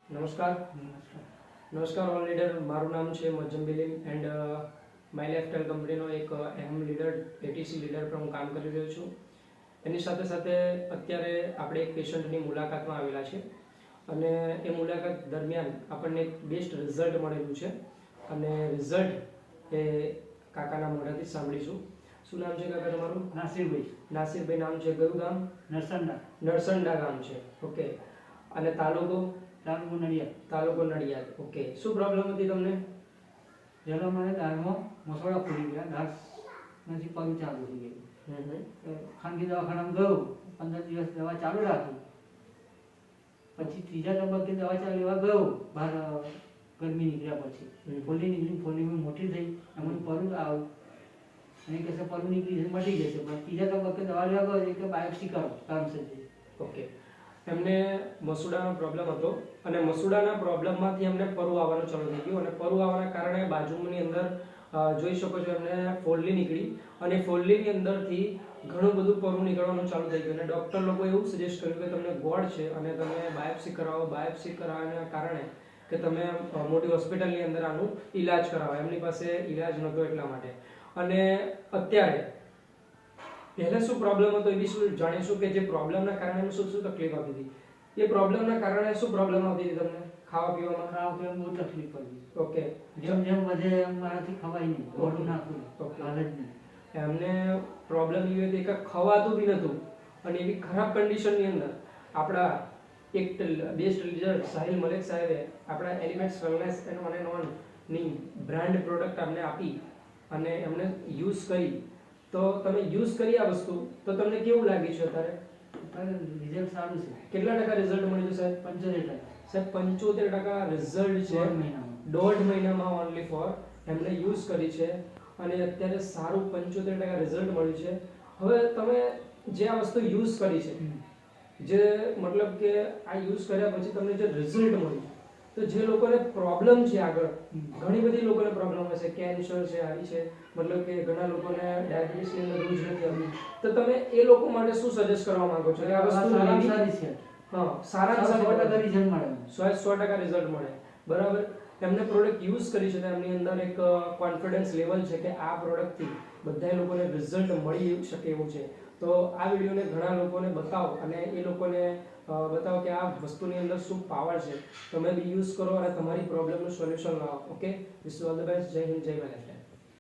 નમસ્કાર નમસ્કાર all leader, મારું નામ છે મજ્જમ બિલીમ એન્ડ માય લાઇફસ્ટાઇલ કંપનીનો એક એમ લીડર એટીસી લીડર પર હું કામ કરી રહ્યો છું. એની સાથે સાથે અત્યારે આપણે એક પેશન્ટની મુલાકાતમાં આવેલા છે અને એ મુલાકાત દરમિયાન આપણને એક બેસ્ટ રિઝલ્ટ મળેલું છે અને રિઝલ્ટ એ કાકાના મોઢાથી સાંભળીશું. શું નામ છે કાકા તમારું? નાસિરભાઈ. નાસિરભાઈ નામ છે. કયું ગામ? નરસંડા. નરસંડા ગામ છે. ઓકે. અને તાલુકો? તાલુકો નડિયાદ. તાલુકો નડિયાદ. ઓકે. શું પ્રોબ્લેમ હતી તમને? જેનો મને દાળમાં મસોડા ફૂલી ગયા, દાળ નથી પગ ચાલુ થઈ ગયું. ખાનગી દવાખાનામાં ગયો, 15 દિવસ દવા ચાલુ રાખી. પછી ત્રીજા તબક્કે દવા ચાલુ લેવા ગયો, બહાર ગરમી નીકળ્યા પછી ફોલ્લી નીકળી, ફોલ્લીમાં મોટી થઈ, એમાં પરું આવ્યું અને કહેશે પરું નીકળી જશે, મટી જશે. પણ ત્રીજા તબક્કે દવા લેવા ગયો એટલે બાયોપ્સી કરો કારણસર. ઓકે. એમને મસૂડાનો પ્રોબ્લેમ હતો અને મસૂડાના પ્રોબ્લેમમાંથી એમને પરું આવવાનું ચાલુ થઈ ગયું અને પરું આવવાના કારણે બાજુની અંદર જોઈ શકો છો એમને ફોલ્લી નીકળી અને ફોલ્લીની અંદરથી ઘણું બધું પરું નીકળવાનું ચાલુ થઈ ગયું અને ડૉક્ટર લોકો એવું સજેસ્ટ કર્યું કે તમને ગોળ છે અને તમે બાયોપ્સી કરાવો. બાયોપ્સી કરાવવાના કારણે કે તમે મોટી હોસ્પિટલની અંદર આનું ઈલાજ કરાવો. એમની પાસે ઈલાજ નહોતો એટલા માટે. અને અત્યારે પહેલા શું પ્રોબ્લેમ હતો એ બી શું જાણીશું કે જે પ્રોબ્લેમના કારણે શું શું તકલીફ આવતી હતી. એ પ્રોબ્લેમના કારણે શું પ્રોબ્લેમ આવતી હતી તમને? ખાવા પીવામાં? ખાવા પીવામાં બહુ તકલીફ પડી. ઓકે. જેમ જેમ વધે એમ મારાથી ખવાય નહીં, ગોળું નાખવું હાલ જ નહીં. એમને પ્રોબ્લેમ એ હતી કે ખવાતું બી નહોતું અને એવી ખરાબ કન્ડિશનની અંદર આપણા એક બેસ્ટ લીડર સાહિલ મલેક સાહેબે આપણા elements wellness and on and on ની બ્રાન્ડ પ્રોડક્ટ અમને આપી અને એમને યુઝ કરી. તો તમે યુઝ કરી આ વસ્તુ તો તમને કેવું લાગ્યું છે અત્યારે? રિઝલ્ટ સારું છે. કેટલા ટકા રિઝલ્ટ મળ્યું છે સાહેબ? 75%. સાહેબ 75% રિઝલ્ટ છે. દોઢ મહિનામાં ઓનલી ફોર એમને યુઝ કરી છે અને અત્યારે સારું 75% રિઝલ્ટ મળ્યું છે. હવે તમે જે આ વસ્તુ યુઝ કરી છે, જે મતલબ કે આ યુઝ કર્યા પછી તમને જે રિઝલ્ટ મળ્યું, તો જે લોકોને પ્રોબ્લેમ છે આગળ, ઘણી બધી લોકોને પ્રોબ્લેમ હશે, કેન્સર છે, આવી છે, મતલબ કે ઘણા લોકોને ડાયાબિટીસની અંદર રોજ નથી આવતી, તો તમે એ લોકો માટે શું સજેસ્ટ કરવા માંગો છો કે આ વસ્તુ સારી છે? હા, સારા 100% રિઝલ્ટ મળે. 100% રિઝલ્ટ મળે. બરાબર. એમને પ્રોડક્ટ યુઝ કરી છે તો એમની અંદર એક કોન્ફિડન્સ લેવલ છે કે આ પ્રોડક્ટથી બધા લોકોને રિઝલ્ટ મળી શકે એવું છે. તો આ વિડીયોને ઘણા લોકોને બતાવો અને એ લોકોને બતાવો કે આ વસ્તુની અંદર શું પાવર છે. તમે બી યુઝ કરો અને તમારી પ્રોબ્લેમનું સોલ્યુશન લાવો. Okay. Wish you all the best. જય હિન્દ, જય ભારત.